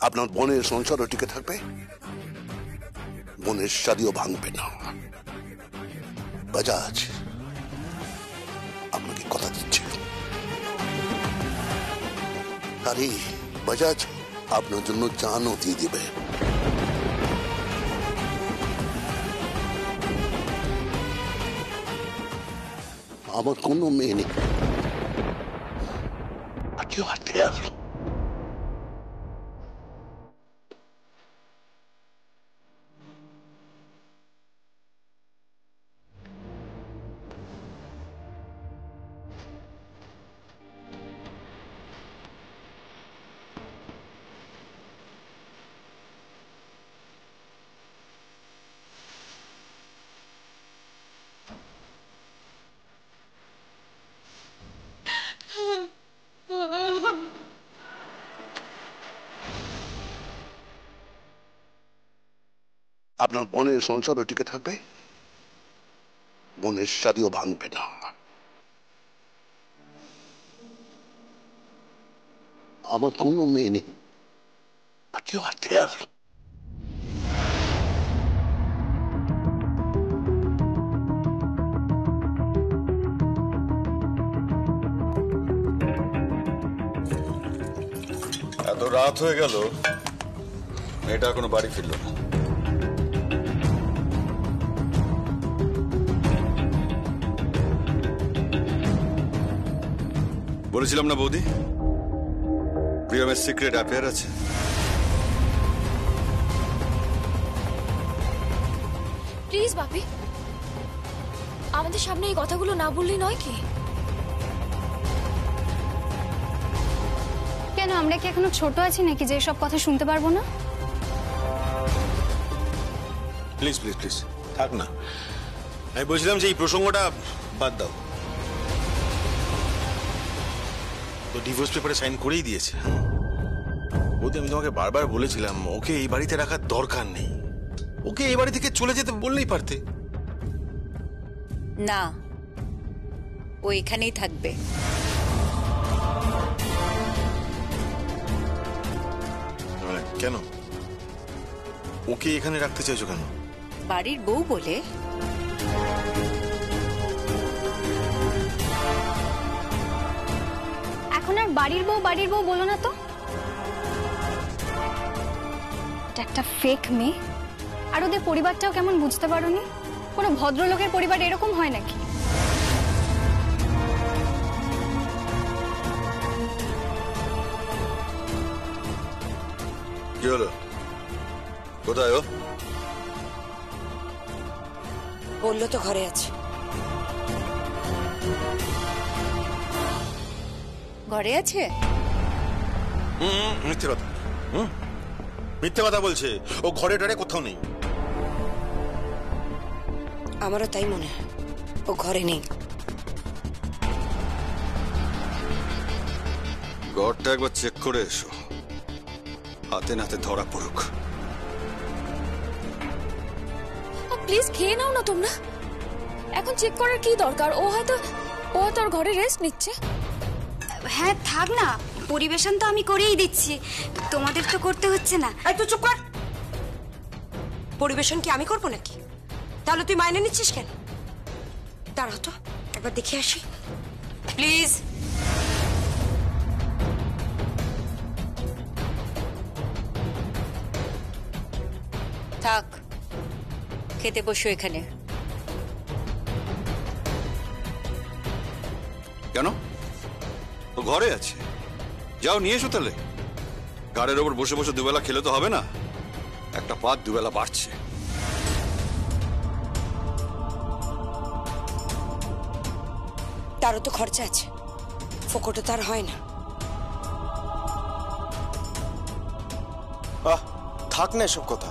আপনার বোনের সংসারও টিকে থাকবে, বোনের শাদিও ভাঙবে না। বাজাজ আপনাকে কথা দিচ্ছে। আরে বাজাজ আপনার জন্য জানও দিয়ে দিবে। আমার কোনো মেয়ে নেই। কেউ হাঁটতে আসলো। আপনার বোনের সংসারও টিকে থাকবে, বোনের শাদিও ভাঙবে না। আমার কোনো মেয়ে নেই। কেউ হাঁটতে আসলো। এত রাত হয়ে গেল, মেয়েটা এখনো বাড়ি ফিরল না। বলেছিলাম না বৌদি, প্রিয়মের সিক্রেট অ্যাফেয়ার আছে। প্লিজ বাপি, আমাদের সামনে এই কথাগুলো না বললেই নয় কি? কেন, আমরা কি এখনো ছোট আছি নাকি যে সব কথা শুনতে পারবো না? প্লিজ প্লিজ প্লিজ থাক না। আমি বলছিলাম যে এই প্রসঙ্গটা বাদ দাও। তো ডিভোর্স পেপারে সাইন করেই দিয়েছে। বৌদি, আমি তোমাকে বারবার বলেছিলাম ওকে এই বাড়িতে রাখার দরকার নেই, ওকে এই বাড়ি থেকে চলে যেতে বললেই পারতে। না, ও এখানেই থাকবে। কেন ওকে এখানে রাখতে চাইছো কেন? বাড়ির বউ বলে। এখন আর বাড়ির বউ বলো না তো। এটা একটা ফেক মেয়ে। আর ওদের পরিবারটাও কেমন বুঝতে পারোনি? কোনো ভদ্রলোকের পরিবার এরকম হয় নাকি? কি হলো? কোথায় ও? বললো তো ঘরে আছে। ঘরে আছে? মিথ্যে কথা। মিথ্যে কথা বলছে। ও ঘরে টরে কোথাও নেই। আমারও তাই মনে হয়, ও ঘরে নেই। ঘরটা একবার চেক করে এসো, হাতে নাতে ধরা পড়ুক। প্লিজ খেয়ে নাও না তোমরা। এখন চেক করার কি দরকার? ও হয়তো ওর ঘরে রেস্ট নিচ্ছে। হ্যাঁ থাক না, পরিবেশন তো আমি করেই দিচ্ছি, তোমাদের তো করতে হচ্ছে না। এই তুই চুপ কর। পরিবেশন কি আমি করবো নাকি? তাহলে তুই মাইনে নিচ্ছিস কেন? দাঁড়াও তো, একবার দেখে আসি প্লিজ। থাক, খেতে বসো এখানে। কেন? ও ঘরে আছে, যাও নিয়ে এসো তাহলে। গাড়ির ওপর বসে বসে দুবেলা খেলে তো হবে না, একটা পাত দুবেলা বাড়ছে। তারও তো খরচা আছে, ফোকটে তার হয় না। থাক না এসব কথা।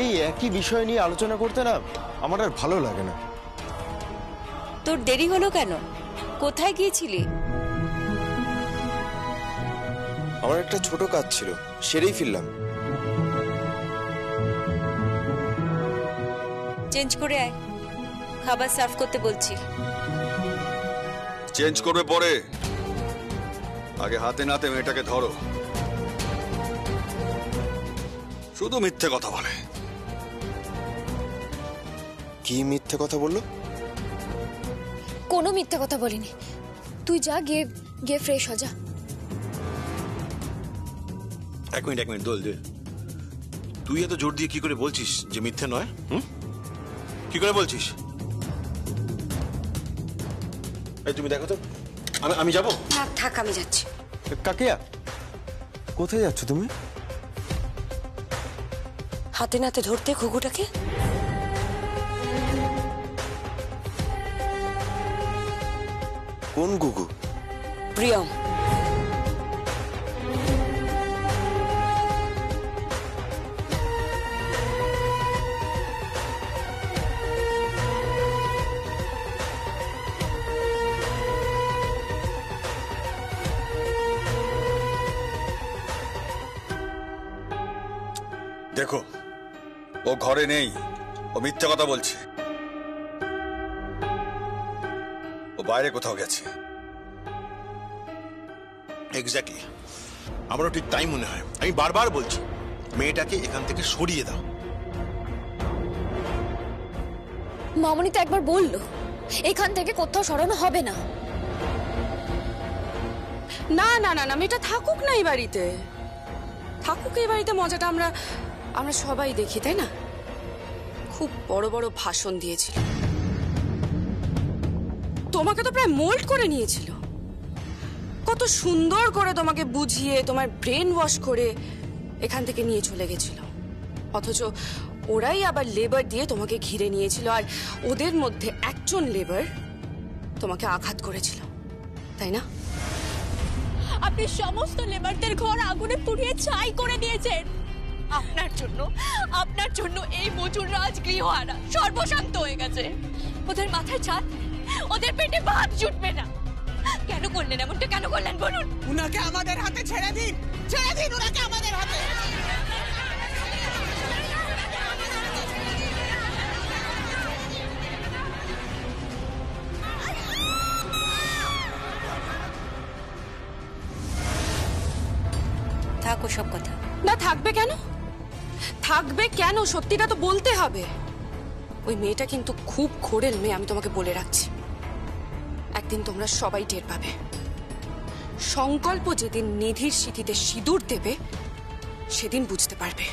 এই একই বিষয় নিয়ে আলোচনা করতে না আমার আর ভালো লাগে না। তোর দেরি হলো কেন? কোথায় গিয়েছিলি? আমার একটা ছোট কাজ ছিল, সেরেই ফিরলাম। চেঞ্জ করে আয়, খাবার সার্ভ করতে বলছি। চেঞ্জ করবে পরে, আগে হাতে নাতে মেয়েটাকে ধরো। শুধু মিথ্যে কথা বলে। কি মিথ্যে কথা বললো? কোনো মিথ্যে কথা বলিনি। তুই যা, গিয়ে গিয়ে ফ্রেশ হ যা। এক মিনিট দোল দে। তুই এত জোর দিয়ে কি করে বলছিস যে মিথ্যে নয়? কি করে বলছিস? এই তুমি দেখো তো, আমি যাবো। না থাক, আমি যাচ্ছি। কাকিয়া, কোথায় যাচ্ছ তুমি? হাতে নাতে ধরতে ঘুঘুটাকে। কোন গুগু? প্রিয়ম। দেখো, ও ঘরে নেই, ও মিথ্যে কথা বলছে। ও বাইরে কোথাও গেছে। এক্স্যাক্টলি, আমারও ঠিক তাই মনে হয়। আমি বারবার বলছি মেয়েটাকে এখান থেকে সরিয়ে দাও। মামনি তো একবার বললো এখান থেকে কোথাও সরানো হবে না। না না না না, মেয়েটা থাকুক না এই বাড়িতে। থাকুক এই বাড়িতে, মজাটা আমরা আমরা সবাই দেখি, তাই না? খুব বড় বড় ভাষণ দিয়েছিল, তোমাকে তো প্রায় মোল্ড করে নিয়েছিল। কত সুন্দর করে তোমাকে বুঝিয়ে, তোমার ব্রেন ওয়াশ করে এখান থেকে নিয়ে চলে গেছিল। অথচ ওরাই আবার লেবার দিয়ে তোমাকে ঘিরে নিয়েছিল, আর ওদের মধ্যে একজন লেবার তোমাকে আঘাত করেছিল, তাই না? আপনি সমস্ত লেবারদের ঘর আগুনে পুড়িয়ে ছাই করে দিয়েছেন। আপনার জন্য এই মজুররা আজ গৃহহারা, সর্বশান্ত হয়ে গেছে। ওদের মাথায় ছাদ, ওদের পেটে ভাত জুটবে না। কেন করলেন এমনটা? কেন করলেন বলুন? উনাকে আমাদের হাতে ছেড়ে দিন, ছেড়ে দিন উনাকে আমাদের হাতে। থাক ওসব কথা। না থাকবে কেন? থাকবে কেন? সত্যিটা তো বলতে হবে। ওই মেয়েটা কিন্তু খুব ঘোরেল মেয়ে, আমি তোমাকে বলে রাখছি। একদিন তোমরা সবাই টের পাবে। সংকল্প যেদিন নিধির সিঁথিতে সিঁদুর দেবে সেদিন বুঝতে পারবে।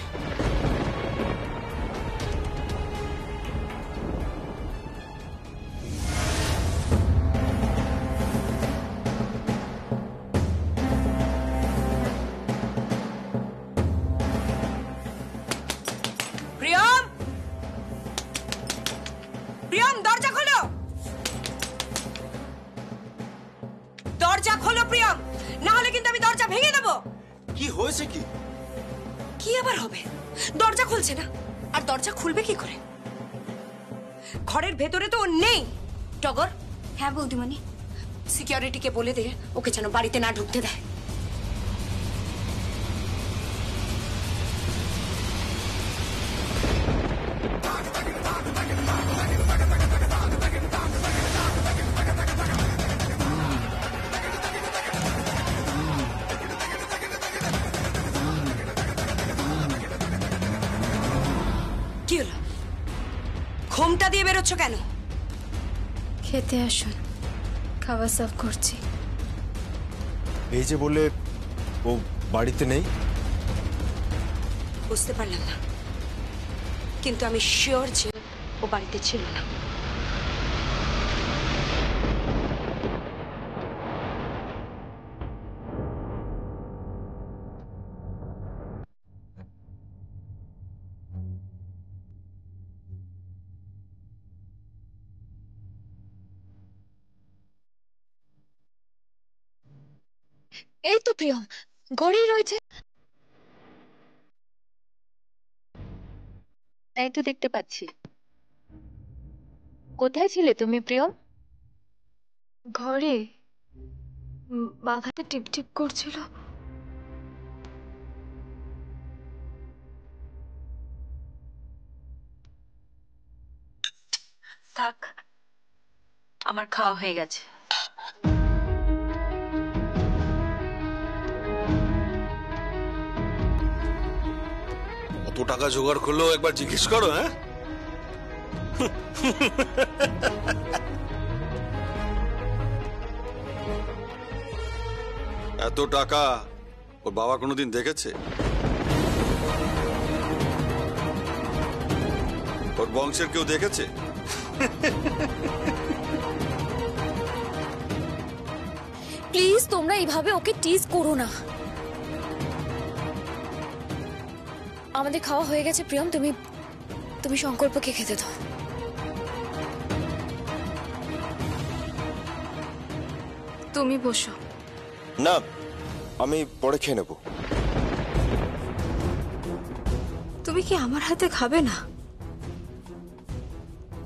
প্রিয়ম, প্রিয়ম দরজা খোলো, দরজা খোলো প্রিয়ম, না হলে কিন্তু আমি দরজা ভেঙে দেবো। কি হয়েছে কি? কি আবার হবে? দরজা খুলছে না, আর দরজা খুলবে কি করে? ঘরের ভেতরে তো ও নেই। টগর, হ্যাঁ বৌদিমণি। সিকিউরিটিকে বলে দে ওকে যেন বাড়িতে না ঢুকতে দেয়। কি হলো? ঘোমটা দিয়ে বেরোচ্ছ কেন? খেতে আসুন, খাবার সার্ভ করছি। এই যে বলে ও বাড়িতে নেই। বুঝতে পারলাম না, কিন্তু আমি শিওর যে ও বাড়িতে ছিল না। এই তো প্রিয়ম ঘরেই রয়েছে। তাই তো দেখতে পাচ্ছি। কোথায় ছিলে তুমি প্রিয়ম? ঘরে মাথাতে টিপ টিপ করছিল। থাক, আমার খাওয়া হয়ে গেছে। কত টাকা জোগাড় করলো একবার জিজ্ঞেস করো। হ্যাঁ, এত টাকা ওর বাবা কোনোদিন দেখেছে? ওর বংশের কেউ দেখেছে? প্লিজ তোমরা এইভাবে ওকে টিজ করো না। আমাদের খাওয়া হয়ে গেছে প্রিয়ম, তুমি সংকল্পকে খেতে দাও। তুমি বসো। না, আমি পরে খেয়ে নেবো। তুমি কি আমার হাতে খাবে না?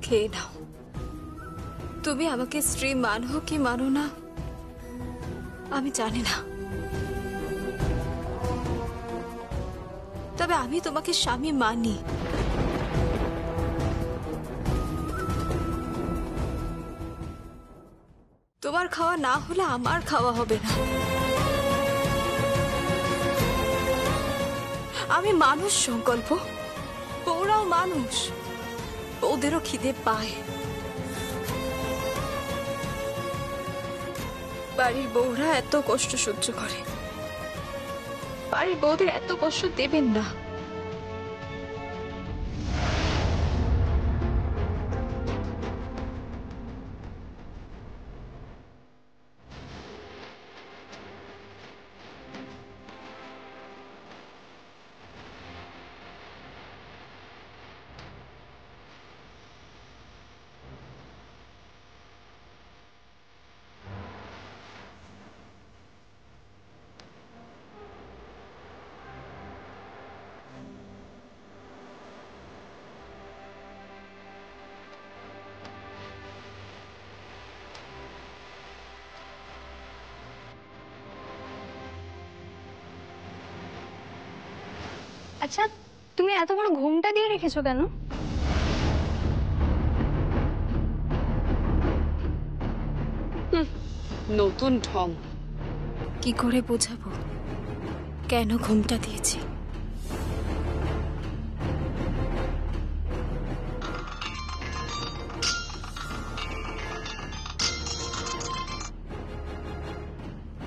খেয়ে নাও। তুমি আমাকে স্ত্রী মানো কি মানো না আমি জানি না, তবে আমি তোমাকে স্বামী মানি। তোমার খাওয়া না হলে আমার খাওয়া হবে না। আমি মানুষ সংকল্প, বউরাও মানুষ, ওদেরও খিদে পায়। বাড়ির বউরা এত কষ্ট সহ্য করে, বাড়ির বউদের এত কষ্ট দেবেন না। আচ্ছা, তুমি এত বড় ঘুমটা দিয়ে রেখেছো কেন? নতুন ঢং। কি করে বোঝাবো কেন ঘুমটা দিয়েছি?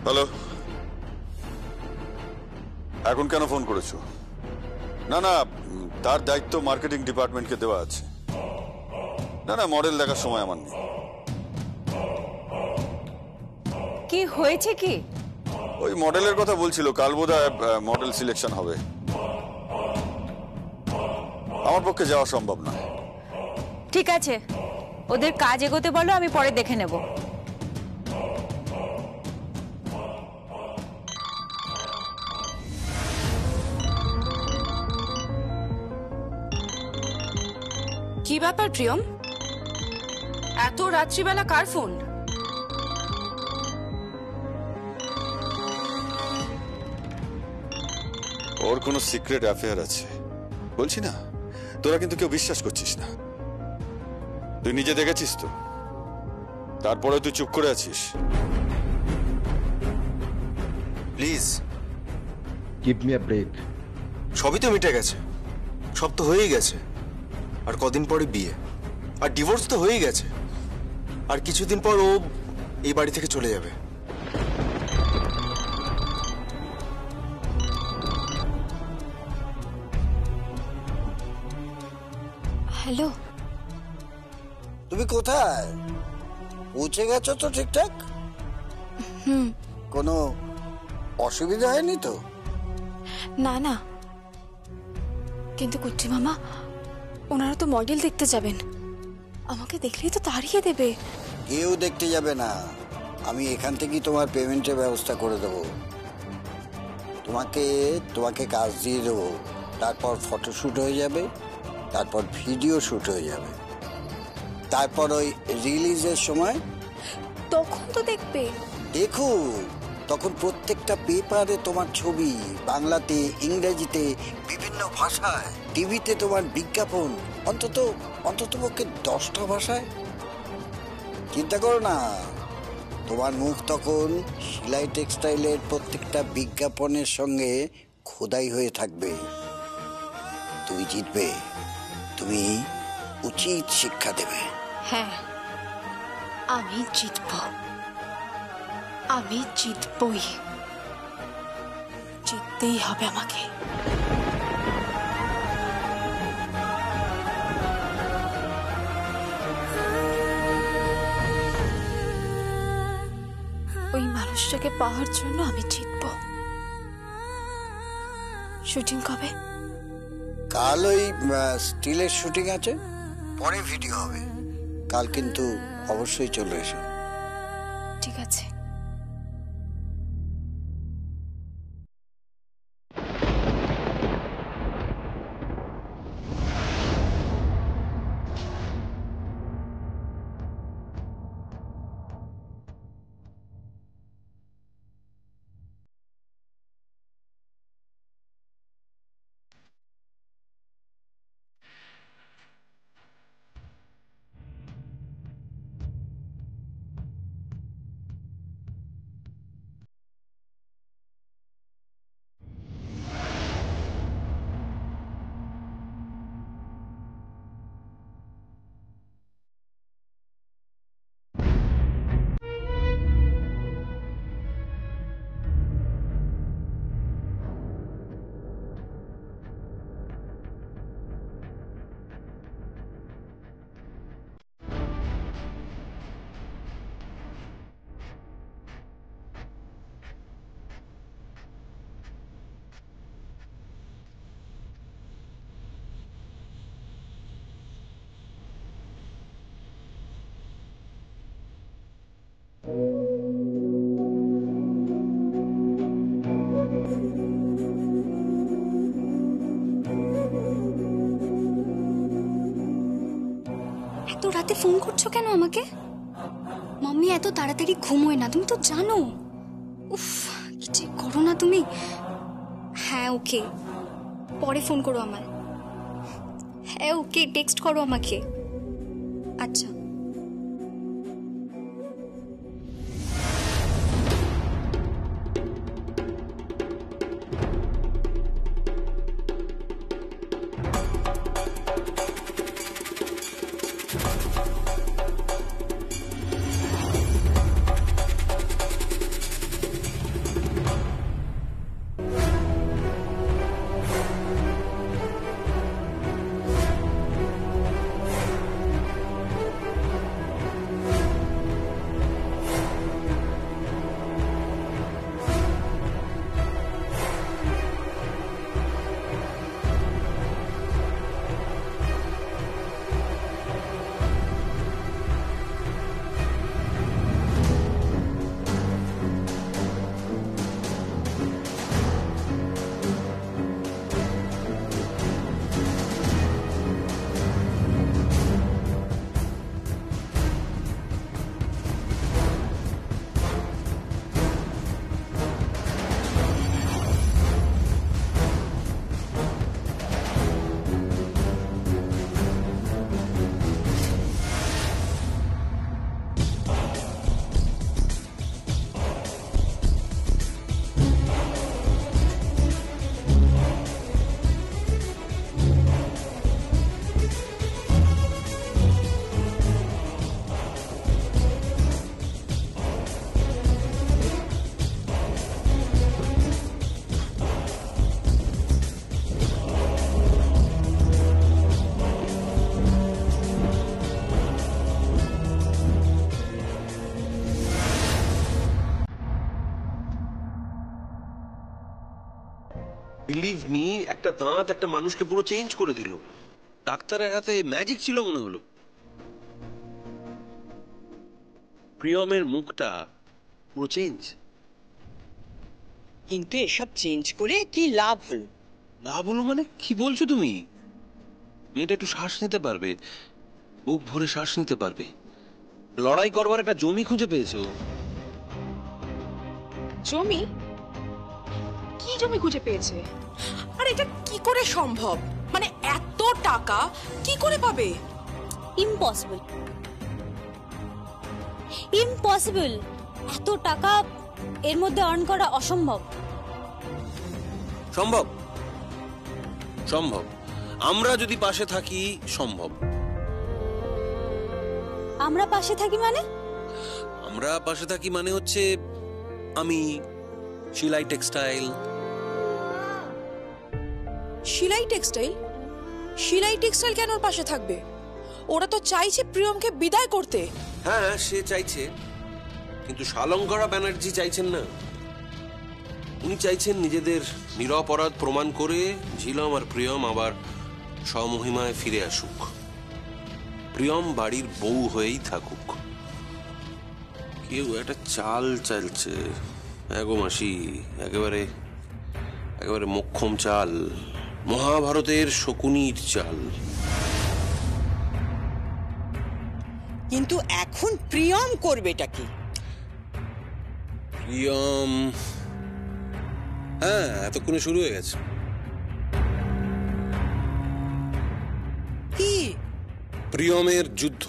হ্যালো, এখন কেন ফোন করেছো? না না, তার দায়িত্ব মার্কেটিং ডিপার্টমেন্টকে দেওয়া আছে। না না, মডেল দেখার সময় আমার নেই। কি হয়েছে কি? ওই মডেলের কথা বলছিল, কাল বোধহয় মডেল সিলেকশন হবে। আমার পক্ষে যাওয়া সম্ভব না। ঠিক আছে, ওদের কাজ এগোতে বলো, আমি পরে দেখে নেব। কি ব্যাপার প্রিয়ম, এত রাত্রিবেলা কার ফোন? ওর কোনো সিক্রেট অ্যাফেয়ার আছে বলছি না, তোরা কিন্তু কেউ বিশ্বাস করছিস না। তুই নিজে দেখেছিস তো, তারপরে তুই চুপ করে আছিস। Please give me a break. সবই তো মিটে গেছে, সব তো হয়েই গেছে। আর কদিন পরে বিয়ে, আর ডিভোর্স তো হয়েই গেছে। আর কিছুদিন পর ও এই বাড়ি থেকে চলে যাবে। হ্যালো, তুমি কোথায়? পৌঁছে গেছো তো ঠিকঠাক? কোনো অসুবিধা হয়নি তো? না না, কিন্তু কুট্টি মামা, ওনারা তো মডেল দেখতে যাবেন, আমাকে দেখলেই তো তাড়িয়ে দেবে। কেউ দেখতে যাবে না, আমি এখান থেকেই তোমার পেমেন্টের ব্যবস্থা করে দেবো। তোমাকে কাজ দিয়ে দেবো, তারপর ফটোশ্যুট হয়ে যাবে, তারপর ভিডিও শ্যুট হয়ে যাবে, তারপর ওই রিলিজের সময় তখন তো দেখবে। দেখো, তখন প্রত্যেকটা পেপারে তোমার ছবি, বাংলাতে, ইংরেজিতে, বিভিন্ন ভাষায়, টিভিতে তোমার বিজ্ঞাপন, অন্তত পক্ষে 10টা ভাষায়। চিন্তা করো না, তোমার মুখ তখন সেলাই টেক্সটাইলের প্রত্যেকটা বিজ্ঞাপনের সঙ্গে খোদাই হয়ে থাকবে। তুমি জিতবে, তুমি উচিত শিক্ষা দেবে। হ্যাঁ, আমি জিতব, আমি জিতবই, জিততেই হবে আমাকে। ওই মানুষটাকে পাওয়ার জন্য আমি জিতব। শুটিং কবে? কাল ওই স্টিলের শুটিং আছে, পরে ভিডিও হবে। কাল কিন্তু অবশ্যই চলে এসো। ঠিক আছে। এত রাতে ফোন করছো কেন আমাকে? মাম্মি এত তাড়াতাড়ি ঘুমোয় না, তুমি তো জানো। উফ, কি যে করো না তুমি। হ্যাঁ ওকে, পরে ফোন করো আমার। হ্যাঁ ওকে, টেক্সট করো আমাকে। আচ্ছা। বিলিভ মি, একটা দাঁত একটা মানুষকে পুরো চেঞ্জ করে দিল। ডাক্তারের হাতে ম্যাজিক ছিল মনে হলো। প্রিয়মের মুখটা পুরো চেঞ্জ। কিন্তু এসব চেঞ্জ করে কি লাভ হলো? লাভ হলো মানে কি বলছো তুমি? মেয়েটা একটু শ্বাস নিতে পারবে, বুক ভরে শ্বাস নিতে পারবে, লড়াই করবার একটা জমি খুঁজে পেয়েছো। জমি? কি জমি খুঁজে পেয়েছে? আর এটা কি করে সম্ভব? মানে এত টাকা কি করে পাবে? Impossible, impossible. এত টাকা এর মধ্যে আর্ন করা অসম্ভব। সম্ভব, সম্ভব। আমরা যদি পাশে থাকি সম্ভব। আমরা পাশে থাকি মানে? আমরা পাশে থাকি মানে হচ্ছে আমি, শিলাই টেক্সটাইল। শিলাই টেক্সটাইল? শিলাই টেক্সটাইল কেন ওর পাশে থাকবে? ওরা তো চাইছে প্রিয়মকে বিদায় করতে। হ্যাঁ, সে চাইছে, কিন্তু শালঙ্করা ব্যানার্জি চাইছেন না। উনি চাইছেন নিজেদের নিরপরাধ প্রমাণ করে ঝিলম আর প্রিয়ম আবার স্বমহিমায় ফিরে আসুক, প্রিয়ম বাড়ির বউ হয়েই থাকুক। কেউ একটা চাল চালছে, এগো মাসি, একেবারে একেবারে মোক্ষম চাল, মহাভারতের শকুনির চাল। কিন্তু এখন প্রিয়ম করবেটা কি? প্রিয়ম, হ্যাঁ, এতক্ষণে শুরু হয়ে গেছে। কি? প্রিয়মের যুদ্ধ।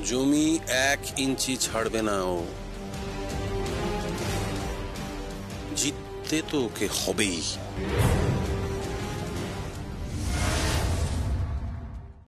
জমি 1 ইঞ্চি ছাড়বে না ও। জিততে তো ওকে হবেই।